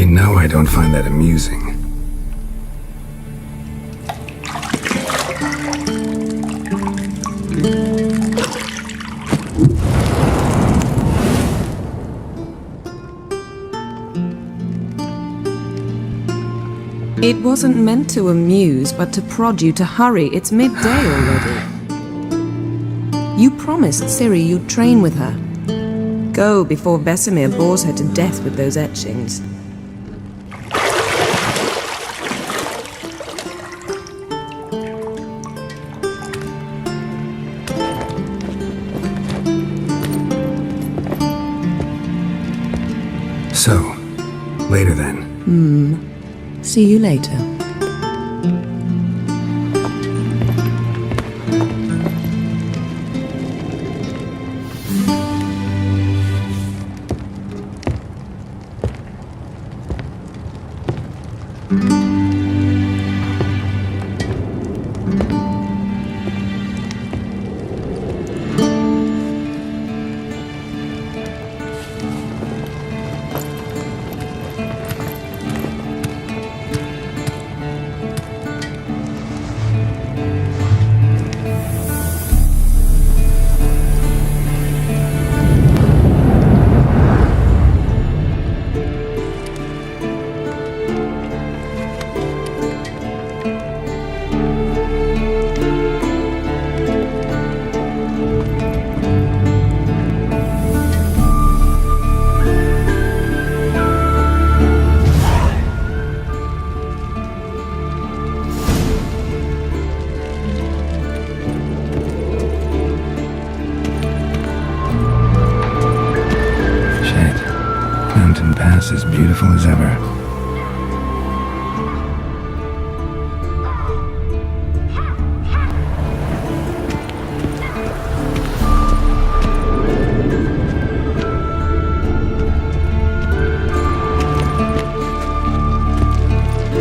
You know I don't find that amusing. It wasn't meant to amuse, but to prod you to hurry. It's midday already. You promised Ciri you'd train with her. Go before Vesemir bores her to death with those etchings. So, later then. See you later. As beautiful as ever.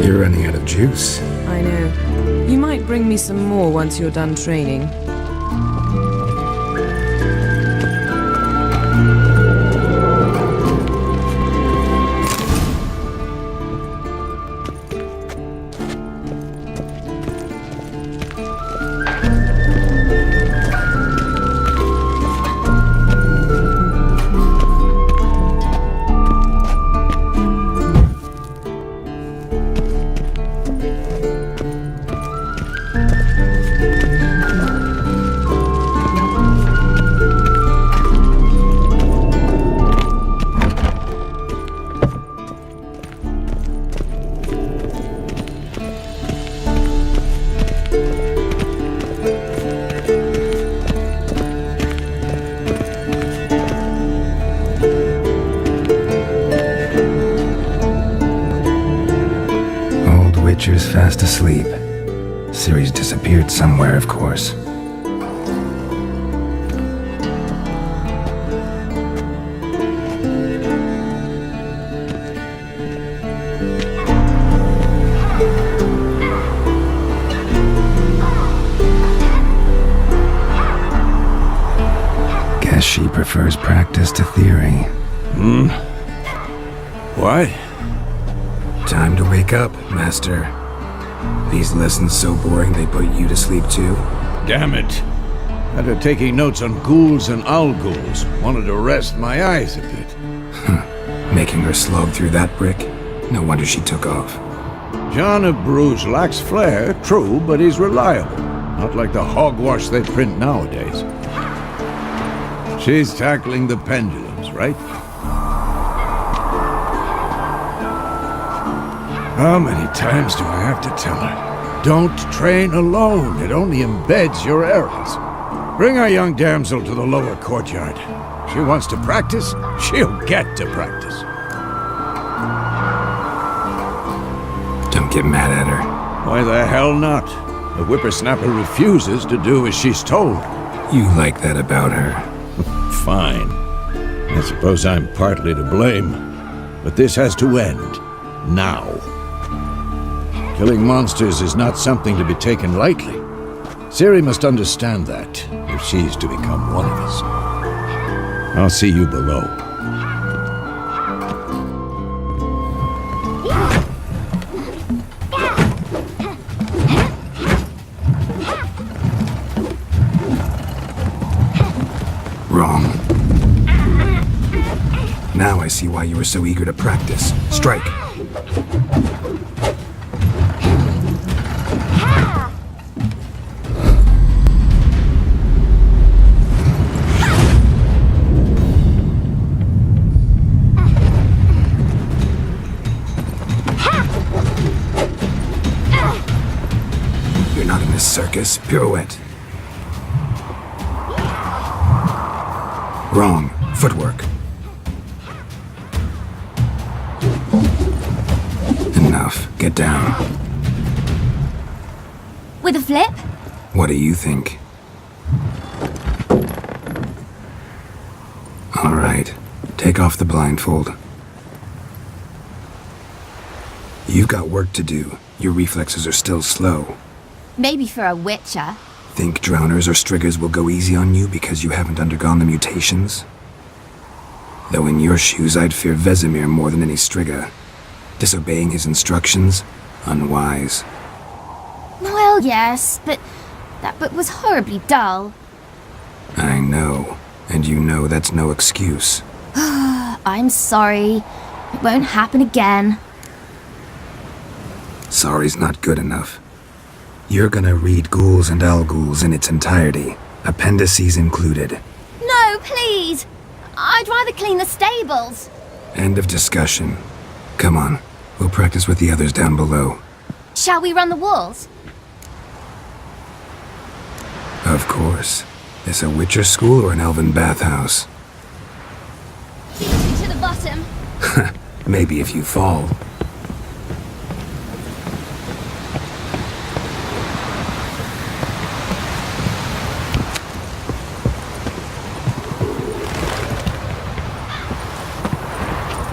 You're running out of juice. I know. You might bring me some more once you're done training. Witcher's fast asleep. Ciri's disappeared somewhere, of course. Guess she prefers practice to theory. Why? Time to wake up, Master. These lessons so boring they put you to sleep too? Damn it. After taking notes on ghouls and owl ghouls, wanted to rest my eyes a bit. Making her slog through that brick? No wonder she took off. John of Bruges lacks flair, true, but he's reliable. Not like the hogwash they print nowadays. She's tackling the pendulums, right? How many times do I have to tell her? Don't train alone. It only embeds your errors. Bring our young damsel to the lower courtyard. She wants to practice, she'll get to practice. Don't get mad at her. Why the hell not? The whippersnapper refuses to do as she's told. You like that about her. Fine. I suppose I'm partly to blame. But this has to end. Now. Killing monsters is not something to be taken lightly. Ciri must understand that, if she's to become one of us. I'll see you below. Now I see why you were so eager to practice. Strike. You're not in this circus. Pirouette. Wrong. Footwork. Enough. Get down. With a flip? What do you think? All right. Take off the blindfold. You've got work to do. Your reflexes are still slow. Maybe for a witcher. Think drowners or striggers will go easy on you because you haven't undergone the mutations? Though in your shoes, I'd fear Vesemir more than any strigger. Disobeying his instructions? Unwise. Well, yes, but that book was horribly dull. I know. And you know that's no excuse. I'm sorry. It won't happen again. Sorry's not good enough. You're gonna read Ghouls and Al-Ghouls in its entirety, appendices included. No, please! I'd rather clean the stables. End of discussion. Come on, we'll practice with the others down below. Shall we run the walls? Of course. Is a Witcher school or an elven bathhouse? Easy to the bottom. Maybe if you fall.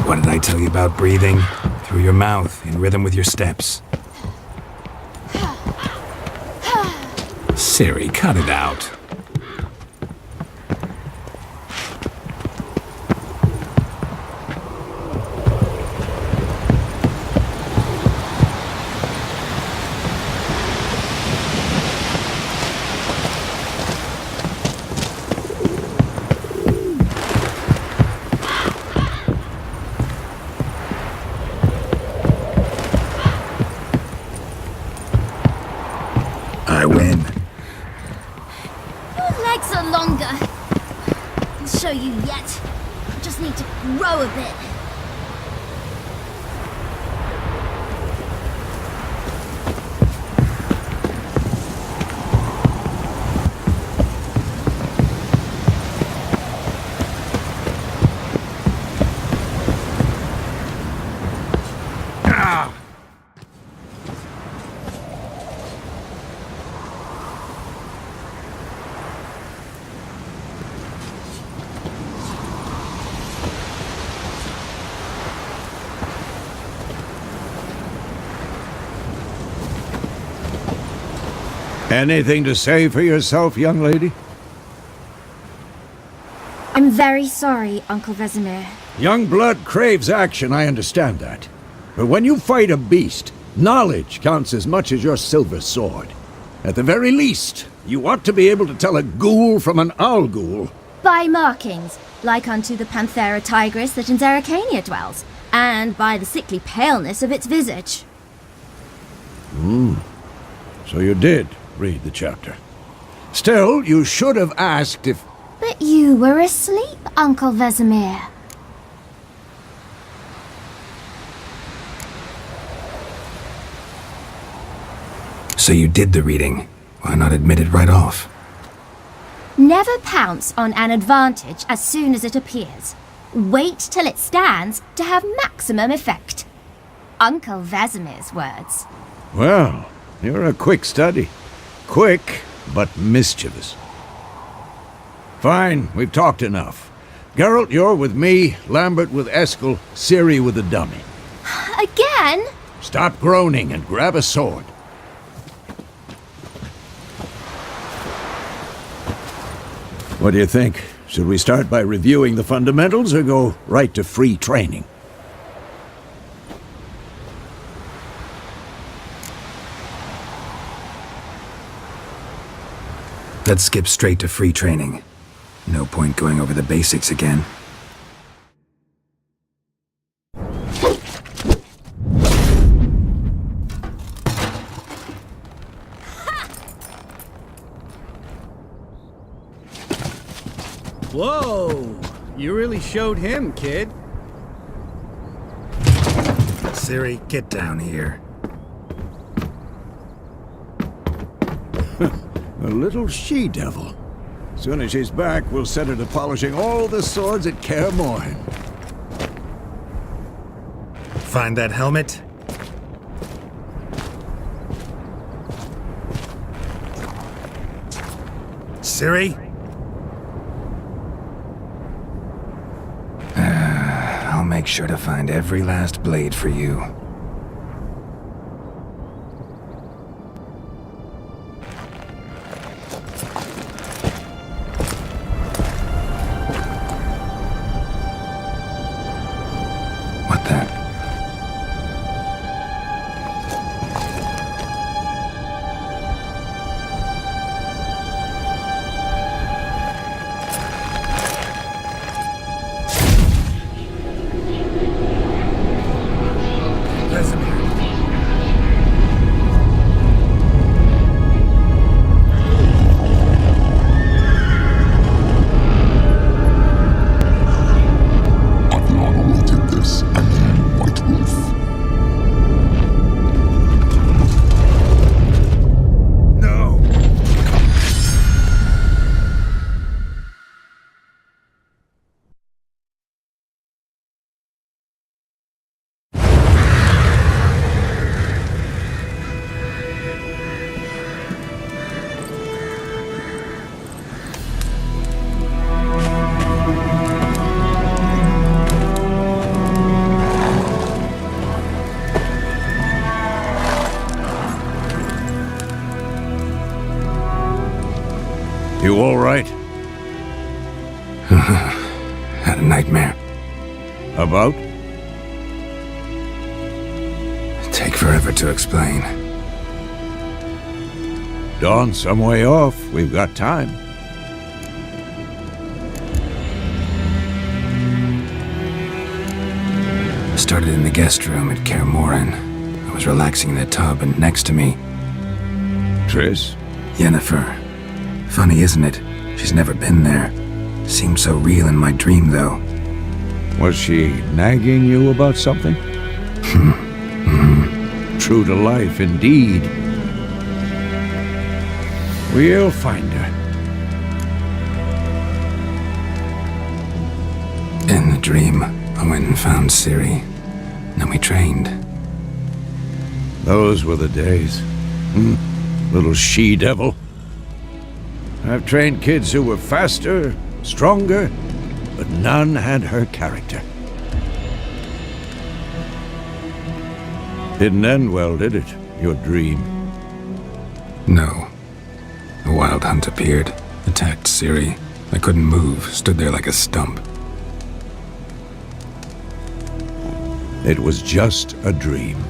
What did I tell you about breathing? Through your mouth, in rhythm with your steps. Siri, cut it out. I win. Your legs are longer. I'll show you yet. I just need to grow a bit. Anything to say for yourself, young lady? I'm very sorry, Uncle Vesemir. Young blood craves action, I understand that. But when you fight a beast, knowledge counts as much as your silver sword. At the very least, you ought to be able to tell a ghoul from an owl-ghoul. By markings, like unto the Panthera tigris that in Zerrikania dwells, and by the sickly paleness of its visage. So you did read the chapter. Still, you should have asked if... But you were asleep, Uncle Vesemir. So you did the reading. Why not admit it right off? Never pounce on an advantage as soon as it appears. Wait till it stands to have maximum effect. Uncle Vesemir's words. Well, you're a quick study. Quick, but mischievous. Fine, we've talked enough. Geralt, you're with me, Lambert with Eskel, Ciri with the dummy. Again? Stop groaning and grab a sword. What do you think? Should we start by reviewing the fundamentals or go right to free training? Let's skip straight to free training. No point going over the basics again. Whoa! You really showed him, kid. Ciri, get down here. A little she-devil. Soon as she's back, we'll set her to polishing all the swords at Kaer Morhen. Find that helmet? Ciri? I'll make sure to find every last blade for you. What the? You all right? Had a nightmare. About? Take forever to explain. Dawn's some way off. We've got time. I started in the guest room at Kaer Morhen. I was relaxing in the tub, and next to me, Triss? Yennefer. Funny, isn't it? She's never been there. Seemed so real in my dream, though. Was she nagging you about something? True to life, indeed. We'll find her. In the dream, I went and found Ciri. Then we trained. Those were the days. Little she-devil. I've trained kids who were faster, stronger, but none had her character. Didn't end well, did it? Your dream? No. A wild hunt appeared, attacked Ciri. I couldn't move, stood there like a stump. It was just a dream.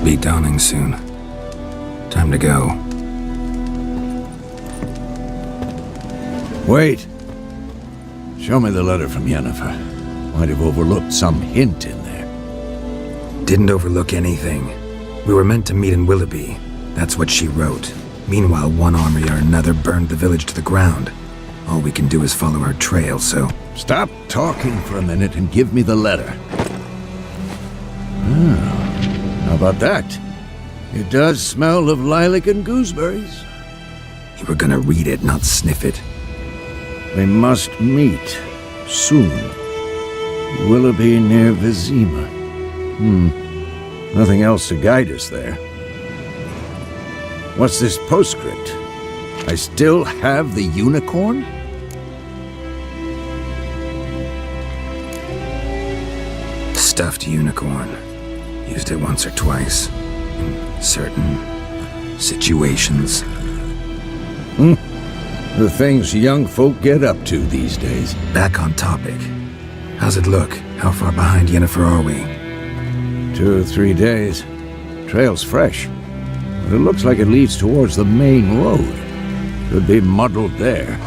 Be dawning soon. Time to go. Wait. Show me the letter from Yennefer. Might have overlooked some hint in there. Didn't overlook anything. We were meant to meet in Willoughby. That's what she wrote. Meanwhile, one army or another burned the village to the ground. All we can do is follow our trail, so... Stop talking for a minute and give me the letter. How about that? It does smell of lilac and gooseberries. You were gonna read it, not sniff it. We must meet soon. Willoughby near Vizima. Nothing else to guide us there. What's this postscript? I still have the unicorn? Stuffed unicorn. Used it once or twice. In certain situations. The things young folk get up to these days. Back on topic. How's it look? How far behind Yennefer are we? 2 or 3 days. Trail's fresh. But it looks like it leads towards the main road. Could be muddled there.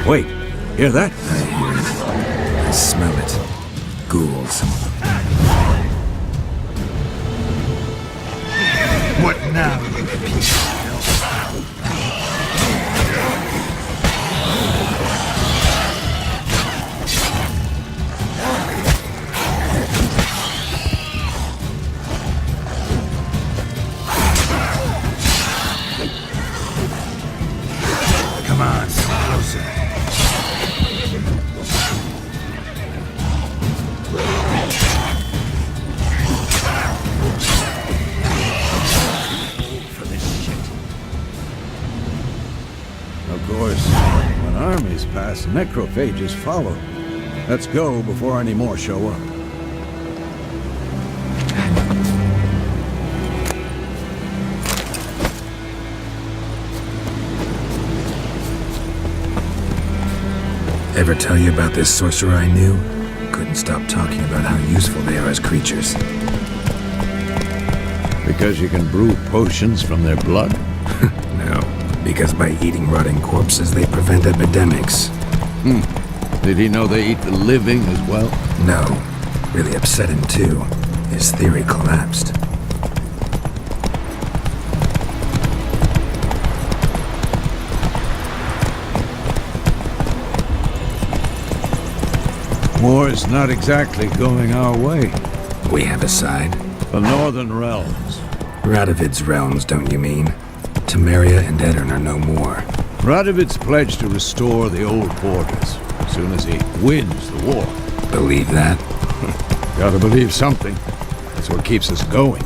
Wait, hear that? I hear it. I smell it. Ghouls. Now, you piece of hell. Come on, come closer. For this shit. Of course, when armies pass, necrophages follow. Let's go before any more show up. Ever tell you about this sorcerer I knew? Couldn't stop talking about how useful they are as creatures. Because you can brew potions from their blood? No, because by eating rotting corpses, they prevent epidemics. Did he know they eat the living as well? No, really upset him too. His theory collapsed. War's not exactly going our way. We have a side. The Northern Realms. Radovid's realms, don't you mean? Temeria and Edirn are no more. Radovid's pledged to restore the old borders as soon as he wins the war. Believe that? Gotta believe something. That's what keeps us going.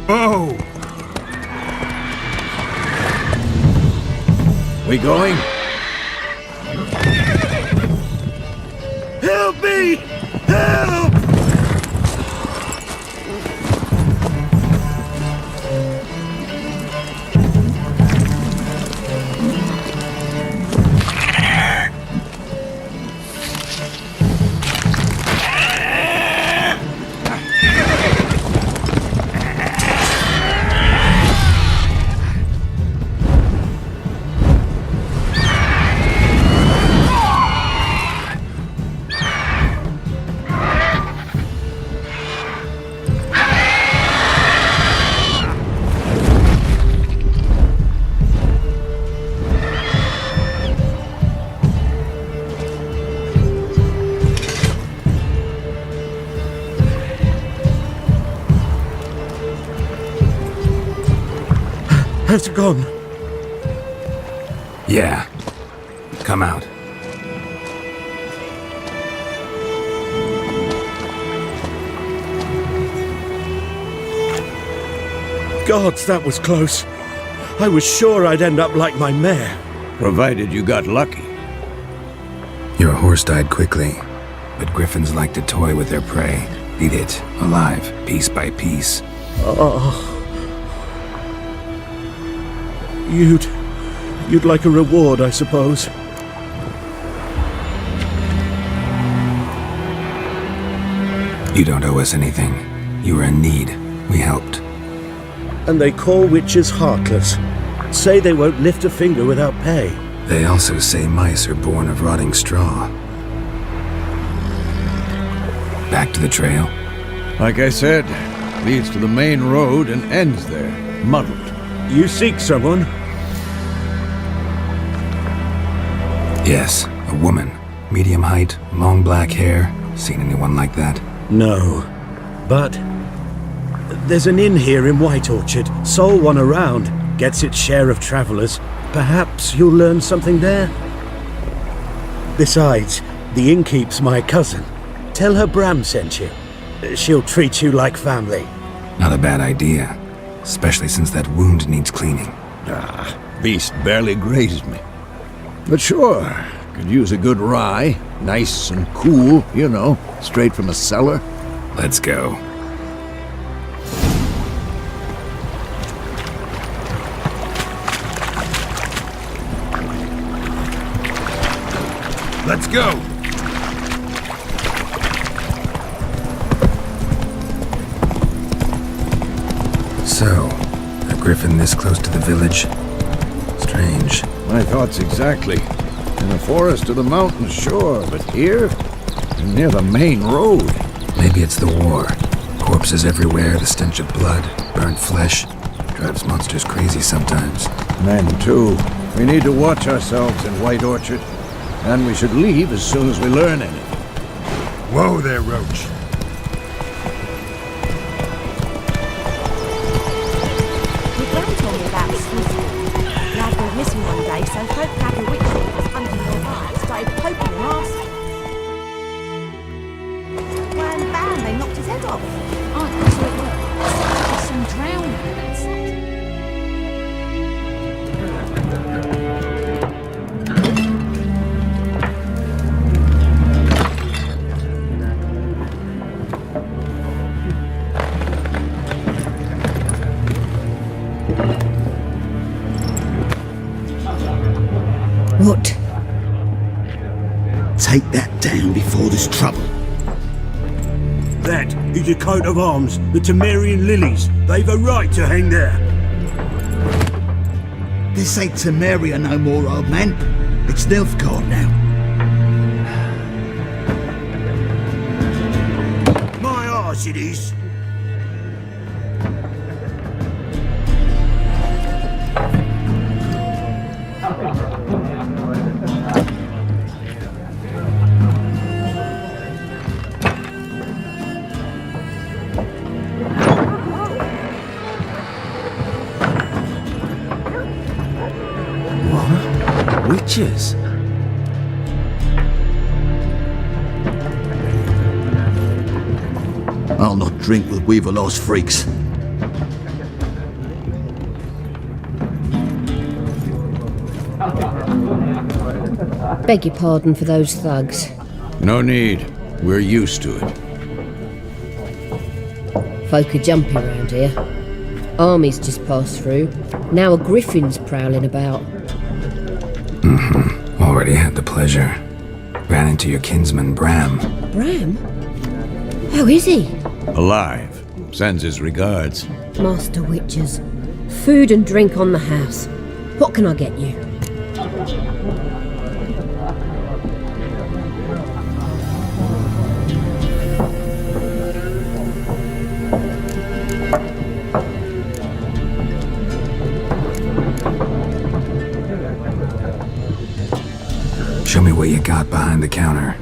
Whoa! We going? Help me! Help! Has it gone? Yeah. Come out. Gods, that was close. I was sure I'd end up like my mare. Provided you got lucky. Your horse died quickly, but griffins like to toy with their prey. Eat it, alive, piece by piece. You'd like a reward, I suppose. You don't owe us anything. You were in need. We helped. And they call witches heartless. Say they won't lift a finger without pay. They also say mice are born of rotting straw. Back to the trail? Like I said, leads to the main road and ends there, muddled. You seek someone? Yes, a woman. Medium height, long black hair. Seen anyone like that? No. But there's an inn here in White Orchard. Sole one around. Gets its share of travelers. Perhaps you'll learn something there? Besides, the innkeep's my cousin. Tell her Bram sent you. She'll treat you like family. Not a bad idea. Especially since that wound needs cleaning. Beast barely grazed me. But sure, could use a good rye. Nice and cool, you know, straight from a cellar. Let's go. Let's go! So, a griffin this close to the village? Strange. My thoughts exactly. In the forest or the mountains, sure, but here? Near the main road. Maybe it's the war. Corpses everywhere, the stench of blood, burnt flesh. Drives monsters crazy sometimes. Men, too. We need to watch ourselves in White Orchard. And we should leave as soon as we learn anything. Whoa there, Roach. Your gran told me about this hospital. Lad went missing one day, so folk had a witch was under their eye, started poking and asking. When bam, they knocked his head off. Oh, that's what it was. There's some drowning, it said. What? Take that down before there's trouble. That is a coat of arms, the Temerian lilies. They've a right to hang there. This ain't Temeria no more, old man. It's Nilfgaard now. My arse it is. Witches? I'll not drink with Weaverlaw's freaks. Beg your pardon for those thugs. No need. We're used to it. Folk are jumpy around here. Armies just passed through. Now a griffin's prowling about. Already had the pleasure. Ran into your kinsman, Bram. Bram? How is he? Alive. Sends his regards. Master Witches. Food and drink on the house. What can I get you? Show me what you got behind the counter.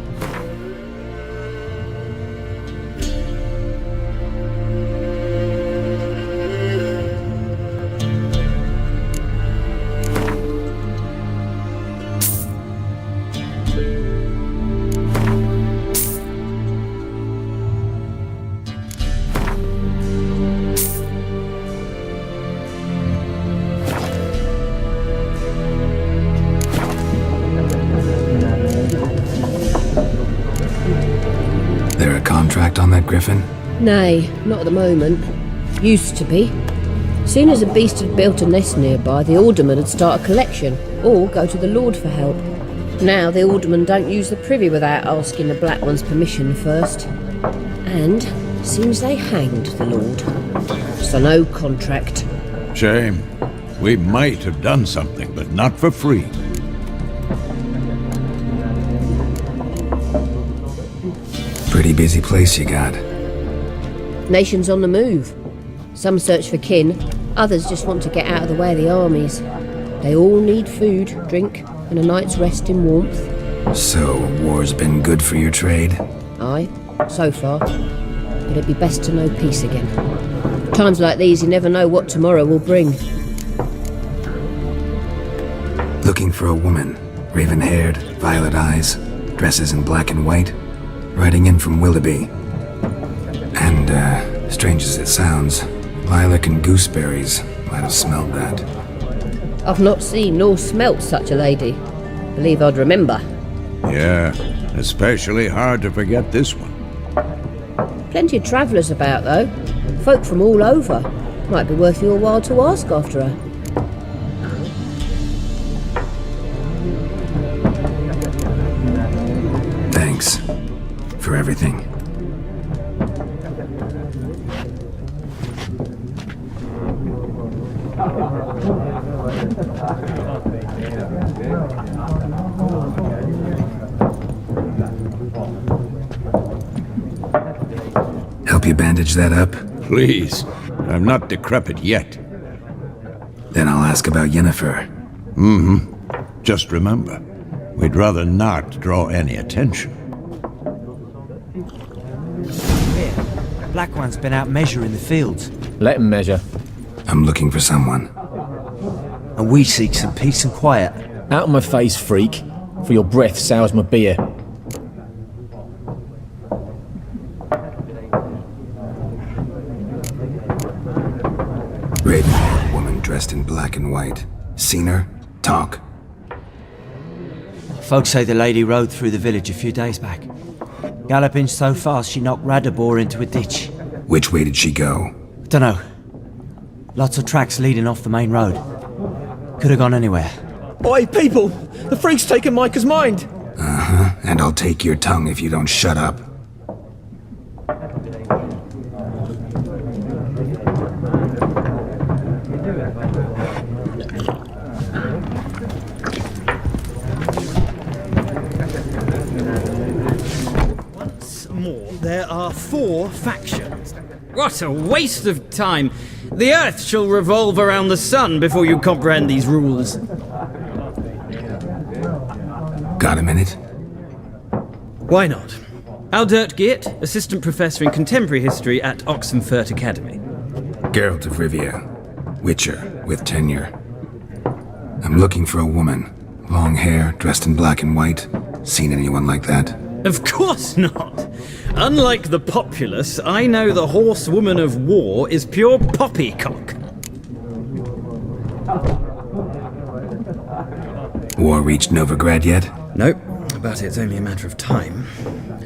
Contract on that griffin? Nay, not at the moment. Used to be. Soon as a beast had built a nest nearby, the alderman would start a collection, or go to the Lord for help. Now the aldermen don't use the privy without asking the Black One's permission first. And seems they hanged the Lord. So no contract. Shame. We might have done something, but not for free. Pretty busy place you got. Nations on the move. Some search for kin, others just want to get out of the way of the armies. They all need food, drink, and a night's rest in warmth. So, war's been good for your trade? Aye, so far. But it'd be best to know peace again. Times like these, you never know what tomorrow will bring. Looking for a woman. Raven-haired, violet eyes, dresses in black and white. Riding in from Willoughby. And, strange as it sounds, lilac and gooseberries might have smelled that. I've not seen nor smelt such a lady. Believe I'd remember. Yeah, especially hard to forget this one. Plenty of travellers about, though. Folk from all over. Might be worth your while to ask after her. Thanks. For everything. Help you bandage that up? Please. I'm not decrepit yet. Then I'll ask about Yennefer. Just remember, we'd rather not draw any attention. Here, Black One's been out measuring the fields. Let him measure. I'm looking for someone. And we seek some peace and quiet. Out of my face, freak. For your breath sours my beer. Raven-haired woman dressed in black and white. Seen her? Talk. Folks say the lady rode through the village a few days back. Galloping so fast she knocked Radabor into a ditch. Which way did she go? Dunno. Lots of tracks leading off the main road. Could have gone anywhere. Oi, people! The freak's taken Micah's mind! Uh-huh. And I'll take your tongue if you don't shut up. There are 4 factions. What a waste of time! The Earth shall revolve around the sun before you comprehend these rules. Got a minute? Why not? Aldert Geert, Assistant Professor in Contemporary History at Oxenfurt Academy. Geralt of Rivia. Witcher, with tenure. I'm looking for a woman. Long hair, dressed in black and white. Seen anyone like that? Of course not! Unlike the populace, I know the horsewoman of war is pure poppycock. War reached Novigrad yet? Nope, but it's only a matter of time.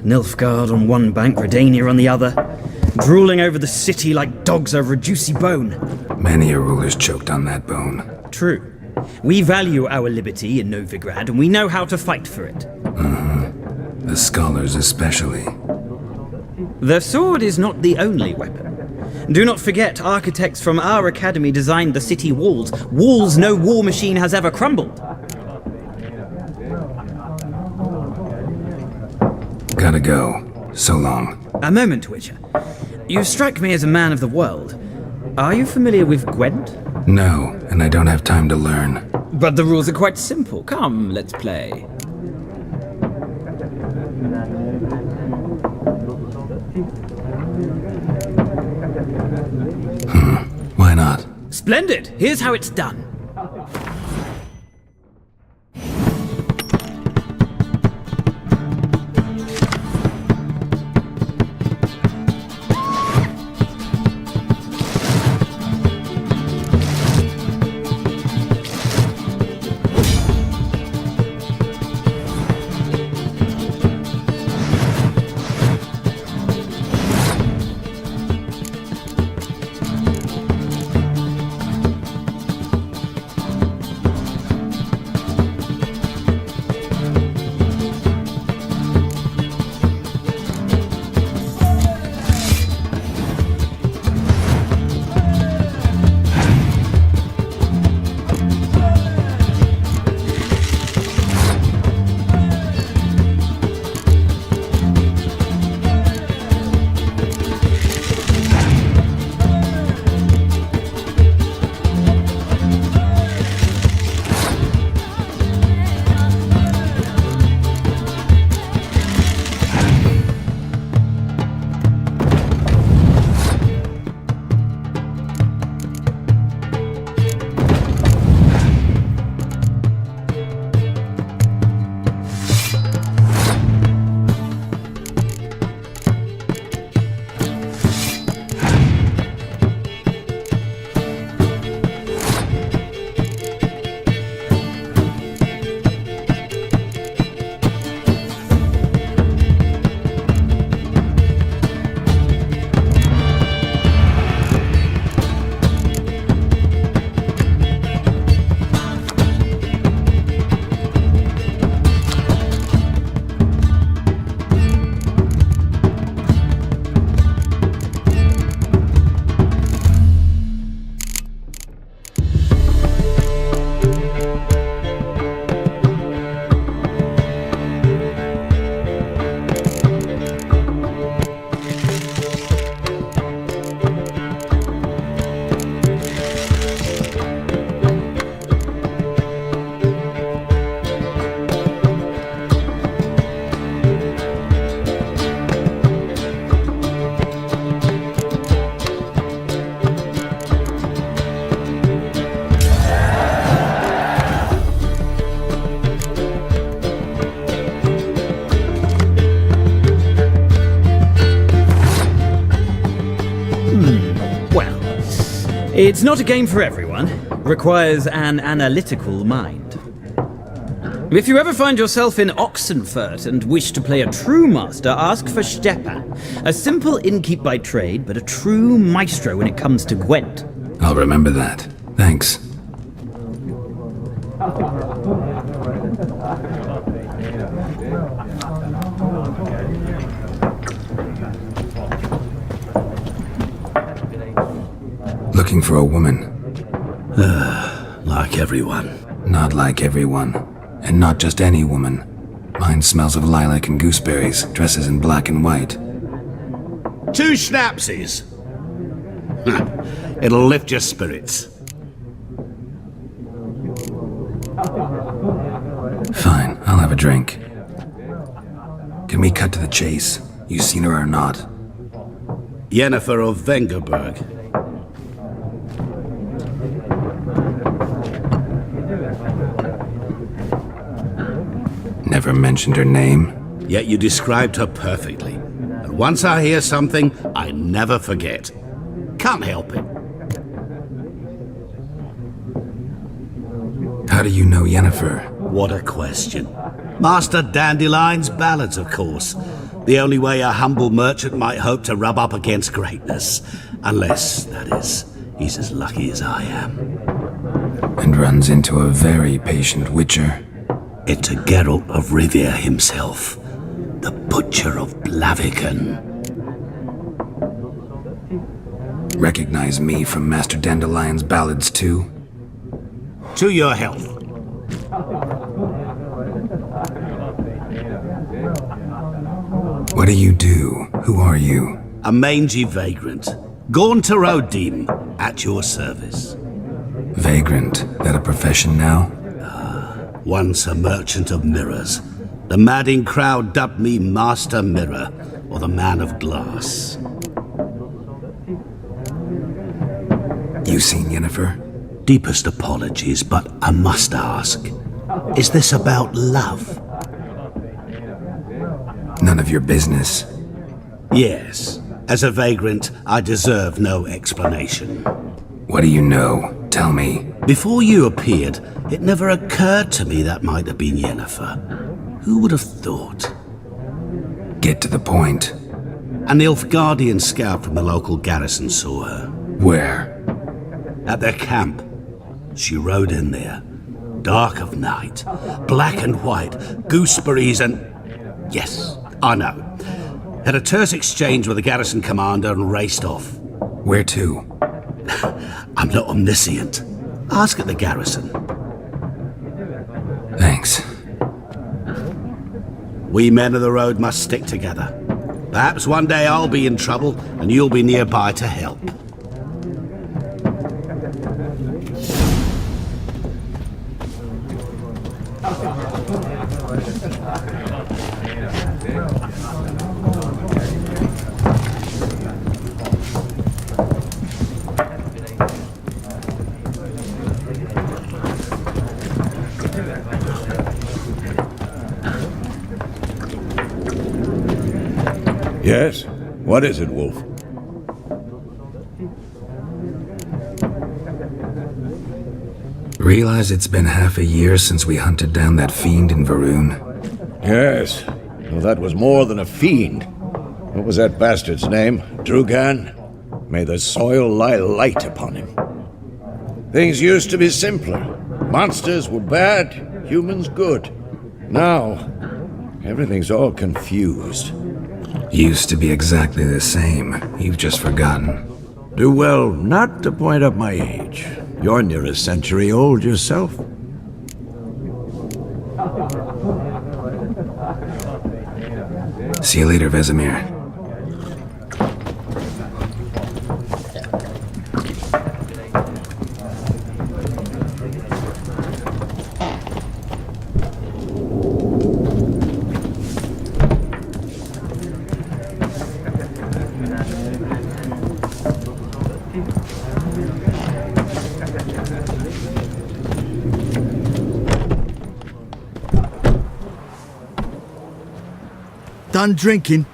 Nilfgaard on one bank, Redania on the other, drooling over the city like dogs over a juicy bone. Many a ruler's choked on that bone. True. We value our liberty in Novigrad, and we know how to fight for it. The scholars especially. The sword is not the only weapon. Do not forget, architects from our academy designed the city walls. Walls no war machine has ever crumbled. Gotta go. So long. A moment, Witcher. You strike me as a man of the world. Are you familiar with Gwent? No, and I don't have time to learn. But the rules are quite simple. Come, let's play. Why not? Splendid! Here's how it's done. It's not a game for everyone. Requires an analytical mind. If you ever find yourself in Oxenfurt and wish to play a true master, ask for Stepan. A simple innkeep by trade, but a true maestro when it comes to Gwent. I'll remember that. Thanks. Looking for a woman. Like everyone. Not like everyone. And not just any woman. Mine smells of lilac and gooseberries, dresses in black and white. 2 schnapsies. It'll lift your spirits. Fine, I'll have a drink. Can we cut to the chase? You seen her or not? Yennefer of Vengerberg. Never mentioned her name. Yet you described her perfectly. And once I hear something, I never forget. Can't help it. How do you know Yennefer? What a question. Master Dandelion's ballads, of course. The only way a humble merchant might hope to rub up against greatness. Unless, that is, he's as lucky as I am. And runs into a very patient witcher. Into Geralt of Rivia himself. The Butcher of Blaviken. Recognize me from Master Dandelion's ballads too? To your health. What do you do? Who are you? A mangy vagrant. Gaunter Odim, at your service. Vagrant? That a profession now? Once a merchant of mirrors. The madding crowd dubbed me Master Mirror, or the Man of Glass. You seen Yennefer? Deepest apologies, but I must ask. Is this about love? None of your business. Yes. As a vagrant, I deserve no explanation. What do you know? Tell me. Before you appeared, it never occurred to me that might have been Yennefer. Who would have thought? Get to the point. An Nilfgaardian scout from the local garrison saw her. Where? At their camp. She rode in there. Dark of night. Black and white. Gooseberries and... Yes, I know. Had a terse exchange with the garrison commander and raced off. Where to? I'm not omniscient. Ask at the garrison. Thanks. We men of the road must stick together. Perhaps one day I'll be in trouble and you'll be nearby to help. Yes? What is it, Wolf? Realize it's been half a year since we hunted down that fiend in Varun? Yes. Well, that was more than a fiend. What was that bastard's name? Drugan? May the soil lie light upon him. Things used to be simpler. Monsters were bad, humans good. Now, everything's all confused. Used to be exactly the same. You've just forgotten. Do well not to point up my age. You're near a century old yourself. See you later, Vesemir. Done drinking?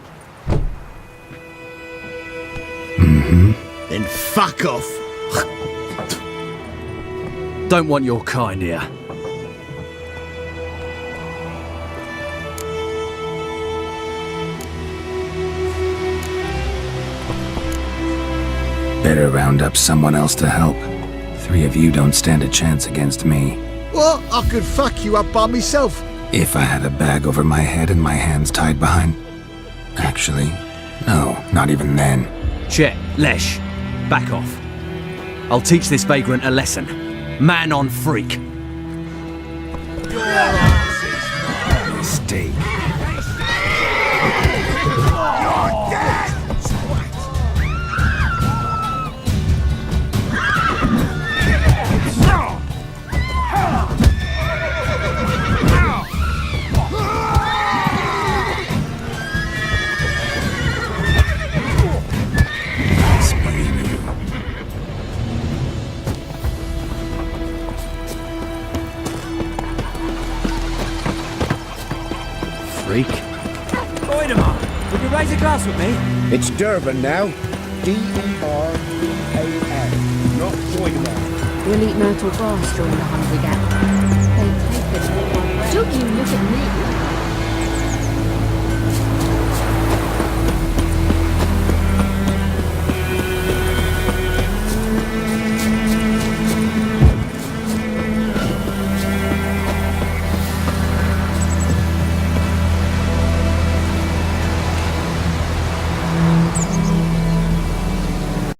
Mm-hmm. Then fuck off. Don't want your kind here. Better round up someone else to help. 3 of you don't stand a chance against me. What? I could fuck you up by myself. If I had a bag over my head and my hands tied behind... Actually, no, not even then. Chet, Lesh, back off. I'll teach this vagrant a lesson. Man on freak. Mistake. Freak. Oidemar, would you raise a glass with me? It's Durban now. D-E-R-B-A-N. Not Oidemar. We'll eat myrtle grass during the Hungry Gap. They take it all. Don't you look at me.